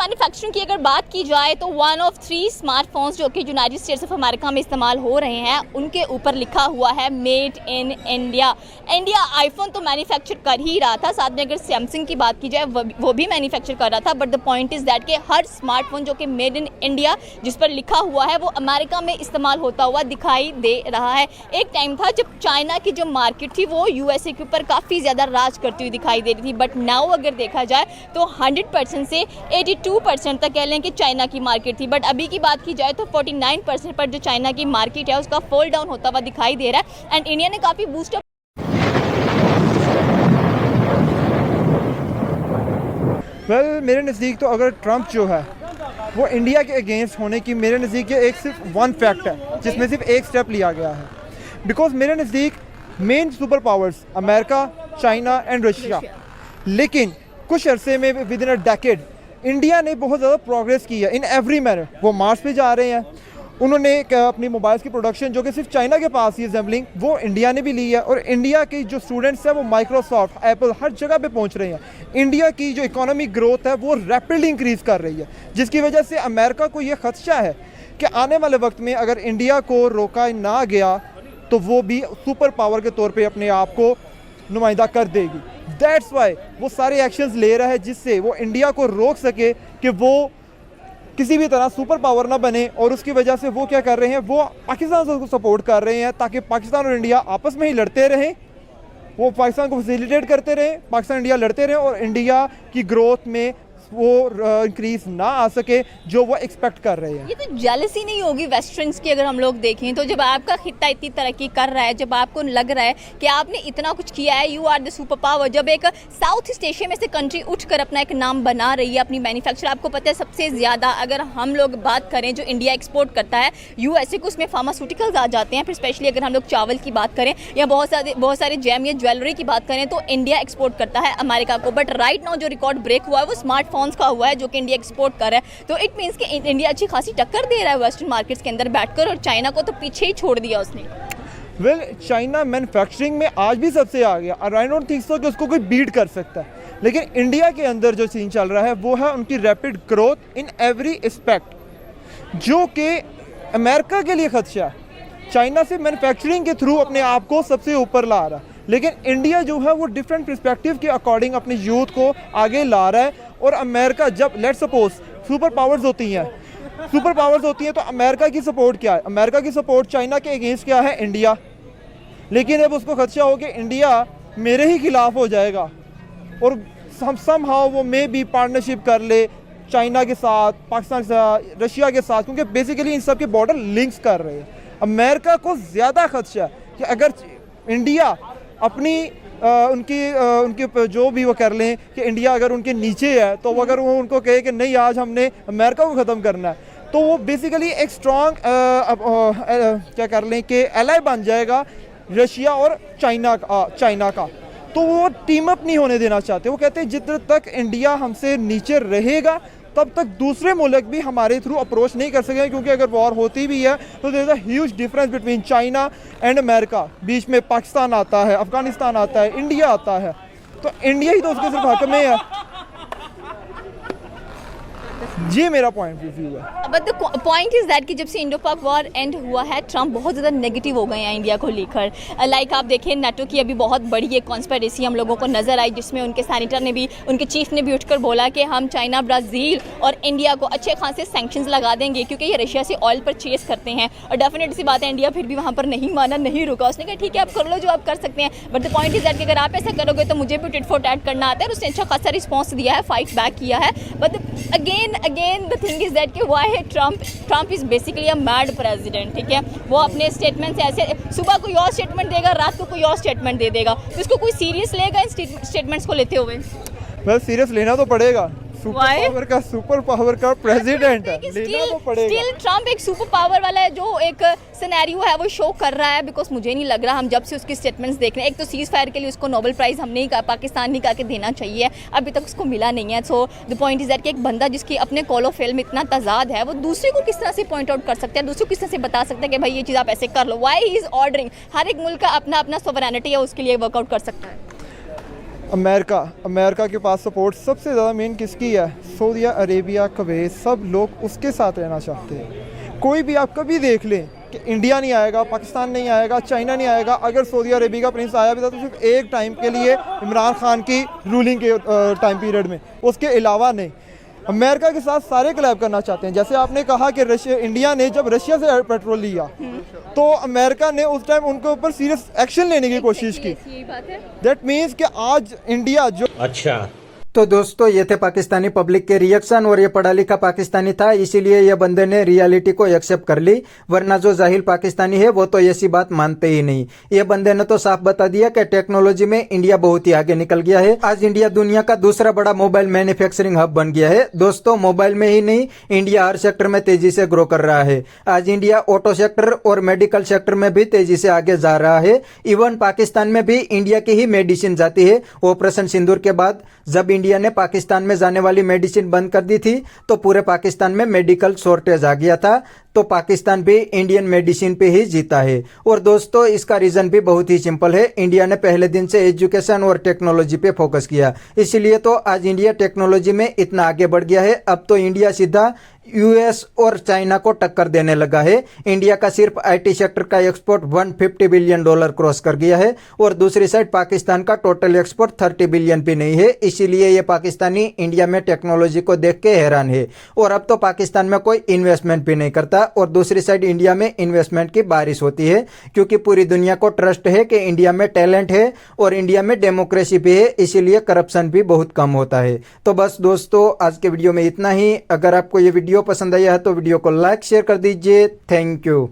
Manufacturing की अगर बात की जाए तो 1 ऑफ 3 स्मार्टफोन्स जो कि यूनाइटेड स्टेट्स ऑफ अमेरिका में इस्तेमाल हो रहे हैं उनके ऊपर लिखा हुआ है made in India. India iPhone तो मैन्युफैक्चर कर ही रहा था, साथ में अगर सैमसंग की बात की जाए वो भी मैन्युफैक्चर कर रहा था, but the point is that कि हर स्मार्टफोन जो कि मेड इन इंडिया जिस पर लिखा हुआ है वो अमेरिका में इस्तेमाल होता हुआ दिखाई दे रहा है। एक टाइम था जब चाइना की जो मार्केट थी वो यूएसए के ऊपर काफ़ी ज़्यादा राज करती हुई दिखाई दे रही थी, बट नाउ अगर देखा जाए तो 100% से 82% तक कह लें कि चाइना की मार्केट थी, बट अभी की बात की जाए तो 49% पर जो चाइना की मार्केट है उसका फॉल डाउन होता हुआ दिखाई दे रहा है। एंड इंडिया ने काफ़ी बूस्टअप मेरे नज़दीक तो अगर ट्रंप जो है वो इंडिया के अगेंस्ट होने की मेरे नज़दीक ये एक सिर्फ वन फैक्ट है जिसमें सिर्फ एक स्टेप लिया गया है। बिकॉज मेरे नज़दीक main super powers America, China and Russia, लेकिन कुछ अरसे में with in a decade India ने बहुत ज़्यादा प्रोग्रेस की है इन एवरी मैनर। वो मार्स पे जा रहे हैं, उन्होंने अपनी मोबाइल्स की प्रोडक्शन जो कि सिर्फ चाइना के पास ही असेंबलिंग वो इंडिया ने भी ली है, और इंडिया के जो स्टूडेंट्स हैं वो माइक्रोसॉफ्ट, एप्पल हर जगह पे पहुंच रहे हैं। इंडिया की जो इकोनॉमिक ग्रोथ है वो रैपिडली इंक्रीज़ कर रही है, जिसकी वजह से अमेरिका को ये खदशा है कि आने वाले वक्त में अगर इंडिया को रोका ना गया तो वो भी सुपर पावर के तौर पर अपने आप को नुमाइंदा कर देगी। दैट्स वाई वो सारे एक्शंस ले रहा है जिससे वो इंडिया को रोक सके कि वो किसी भी तरह सुपर पावर ना बने, और उसकी वजह से वो क्या कर रहे हैं, वो पाकिस्तान को सपोर्ट कर रहे हैं ताकि पाकिस्तान और इंडिया आपस में ही लड़ते रहें, वो पाकिस्तान को फैसिलिटेट करते रहें, पाकिस्तान इंडिया लड़ते रहें और इंडिया की ग्रोथ में वो इंक्रीज ना आ सके जो वो एक्सपेक्ट कर रहे हैं। ये तो जेलसी नहीं होगी वेस्टर्न्स की? अगर हम लोग देखें तो जब आपका खित्ता इतनी तरक्की कर रहा है, जब आपको लग रहा है कि आपने इतना कुछ किया है, you are the super power, जब एक साउथ ईस्ट एशिया में से कंट्री उठकर अपना एक नाम बना रही है, अपनी मैन्युफैक्चर, आपको पता है सबसे ज़्यादा अगर हम लोग बात करें जो इंडिया एक्सपोर्ट करता है यूएसए को, उसमें फार्मास्यूटिकल्स आ जाते हैं, फिर स्पेशली अगर हम लोग चावल की बात करें या बहुत सारे जेम या ज्वेलरी की बात करें तो इंडिया एक्सपोर्ट करता है अमेरिका को। बट राइट नाउ जो रिकॉर्ड ब्रेक हुआ है वो स्मार्टफोन का हुआ है जो कि इंडिया एक्सपोर्ट कर रहा है, तो इट मींस कि इंडिया अच्छी खासी टक्कर दे रहा है वेस्टर्न मार्केट्स के अंदर बैठकर, और चाइना को तो पीछे ही छोड़ दिया उसने। चाइना मैन्युफैक्चरिंग में आज भी सबसे आ गया और आई डोंट थिंक सो कि उसको कोई बीट कर सकता है, लेकिन इंडिया के अंदर जो सीन चल रहा है वो है उनकी rapid growth in every aspect, जो कि अमेरिका के लिए खदशा है। चाइना से मैन्युफैक्चरिंग के थ्रू अपने आप को सबसे ऊपर ला रहा है, लेकिन इंडिया जो है वो डिफरेंट पर्सपेक्टिव के अकॉर्डिंग अपने यूथ को आगे ला रहा है। और अमेरिका जब लेट्स सपोज सुपर पावर्स होती हैं तो अमेरिका की सपोर्ट क्या है? अमेरिका की सपोर्ट चाइना के अगेंस्ट क्या है? इंडिया। लेकिन अब उसको खदशा हो कि इंडिया मेरे ही खिलाफ हो जाएगा और हम समहाउ वो मे भी पार्टनरशिप कर ले चाइना के साथ, पाकिस्तान के साथ, रशिया के साथ, क्योंकि बेसिकली इन सब के बॉर्डर लिंक्स कर रहे हैं। अमेरिका को ज़्यादा खदशा है कि अगर इंडिया अपनी उनकी जो भी वो कर लें कि इंडिया अगर उनके नीचे है तो अगर वो उनको कहे कि नहीं आज हमने अमेरिका को ख़त्म करना है, तो वो बेसिकली एक स्ट्रॉन्ग क्या कर लें कि एलाई बन जाएगा रशिया और चाइना का। तो वो टीम अप नहीं होने देना चाहते। वो कहते हैं जितने तक इंडिया हमसे नीचे रहेगा तब तक दूसरे मुल्क भी हमारे थ्रू अप्रोच नहीं कर सकेंगे, क्योंकि अगर वॉर होती भी है तो there is a huge difference between China and America. बीच में पाकिस्तान आता है, अफगानिस्तान आता है, इंडिया आता है, तो इंडिया ही तो उसके सिर्फ हक में है। ये मेरा पॉइंट ऑफ व्यू है। But the point is that कि जब से इंडो पाक वॉर एंड हुआ है ट्रंप बहुत ज़्यादा नेगेटिव हो गए हैं इंडिया को लेकर। लाइक आप देखें नाटो की अभी बहुत बड़ी एक कॉन्स्पिरेसी हम लोगों को नज़र आई, जिसमें उनके सैनिटर ने भी, उनके चीफ ने भी उठकर बोला कि हम चाइना, ब्राज़ील और इंडिया को अच्छे खासे सैंक्शंस लगा देंगे क्योंकि ये रशिया से ऑयल परचेज करते हैं। और डेफिनेट सी बात है इंडिया फिर भी वहाँ पर नहीं माना, नहीं रुका। उसने कहा ठीक है आप कर लो जो आप कर सकते हैं, but the point is that कि अगर आप ऐसा करोगे तो मुझे भी टिट फॉर टैट करना आता है। उसने अच्छा खासा रिस्पॉन्स दिया है, फाइट बैक किया है। But again the thing is that कि व्हाई है Trump is basically a mad president. ठीक है, वो अपने स्टेटमेंट से ऐसे सुबह कोई और स्टेटमेंट देगा, रात को कोई और स्टेटमेंट दे देगा, तो इसको कोई सीरियस लेगा इन स्टेटमेंट्स को लेते हुए? बस सीरियस लेना तो पड़ेगा, सुपर पावर का प्रेसिडेंट है, लेना तो पड़ेगा। स्टिल ट्रंप एक सुपर पावर वाला है, जो एक सिनेरियो है वो शो कर रहा है। बिकॉज मुझे नहीं लग रहा, हम जब से उसकी स्टेटमेंट्स देख रहे हैं, एक तो सीज फायर के लिए उसको नोबेल प्राइज़ हमने ही पाकिस्तान नहीं कहा कि देना चाहिए, अभी तक उसको मिला नहीं है। So the point is that कि एक बंदा जिसकी अपने कॉल ऑफ फेम में इतना तजाद है, वो दूसरे को किस तरह से पॉइंट आउट कर सकता है, दूसरे को किस तरह से बता सकता है कि भाई ये चीज़ आप ऐसे कर लो। Why he is ordering? हर एक मुल्क का अपना अपना सोवरेनिटी है, उसके लिए वर्कआउट कर सकता है। अमेरिका के पास सपोर्ट सबसे ज़्यादा मेन किसकी है? सऊदी अरेबिया, कुवैत, सब लोग उसके साथ रहना चाहते हैं। कोई भी आप कभी देख लें कि इंडिया नहीं आएगा, पाकिस्तान नहीं आएगा, चाइना नहीं आएगा। अगर सऊदी अरेबिया का प्रिंस आया भी था तो सिर्फ एक टाइम के लिए, इमरान खान की रूलिंग के टाइम पीरियड में, उसके अलावा नहीं। अमेरिका के साथ सारे कोलैब करना चाहते हैं। जैसे आपने कहा कि इंडिया ने जब रशिया से पेट्रोल लिया तो अमेरिका ने उस टाइम उनके ऊपर सीरियस एक्शन लेने की कोशिश की। दैट मीन्स कि आज इंडिया जो अच्छा तो दोस्तों ये थे पाकिस्तानी पब्लिक के रिएक्शन, और ये पढ़ा लिखा पाकिस्तानी था, इसीलिए ये बंदे ने रियलिटी को एक्सेप्ट कर ली, वरना जो जाहिल पाकिस्तानी है वो तो ऐसी बात मानते ही नहीं। ये बंदे ने तो साफ बता दिया कि टेक्नोलॉजी में इंडिया बहुत ही आगे निकल गया है। आज इंडिया दुनिया का दूसरा बड़ा मोबाइल मैन्युफैक्चरिंग हब बन गया है। दोस्तों मोबाइल में ही नहीं, इंडिया हर सेक्टर में तेजी से ग्रो कर रहा है। आज इंडिया ऑटो सेक्टर और मेडिकल सेक्टर में भी तेजी से आगे जा रहा है। इवन पाकिस्तान में भी इंडिया की ही मेडिसिन जाती है। ऑपरेशन सिंदूर के बाद जब इंडिया ने पाकिस्तान में जाने वाली मेडिसिन बंद कर दी थी तो पूरे पाकिस्तान में मेडिकल शॉर्टेज आ गया था। तो पाकिस्तान भी इंडियन मेडिसिन पे ही जीता है। और दोस्तों इसका रीजन भी बहुत ही सिंपल है, इंडिया ने पहले दिन से एजुकेशन और टेक्नोलॉजी पे फोकस किया, इसीलिए तो आज इंडिया टेक्नोलॉजी में इतना आगे बढ़ गया है। अब तो इंडिया सीधा यूएस और चाइना को टक्कर देने लगा है। इंडिया का सिर्फ आईटी सेक्टर का एक्सपोर्ट $150 बिलियन क्रॉस कर गया है, और दूसरी साइड पाकिस्तान का टोटल एक्सपोर्ट 30 बिलियन भी नहीं है। इसीलिए ये पाकिस्तानी इंडिया में टेक्नोलॉजी को देख के हैरान है, और अब तो पाकिस्तान में कोई इन्वेस्टमेंट भी नहीं करता, और दूसरी साइड इंडिया में इन्वेस्टमेंट की बारिश होती है, क्योंकि पूरी दुनिया को ट्रस्ट है कि इंडिया में टैलेंट है और इंडिया में डेमोक्रेसी भी है, इसीलिए करप्शन भी बहुत कम होता है। तो बस दोस्तों आज के वीडियो में इतना ही। अगर आपको ये वीडियो पसंद आया है तो वीडियो को लाइक शेयर कर दीजिए। Thank you.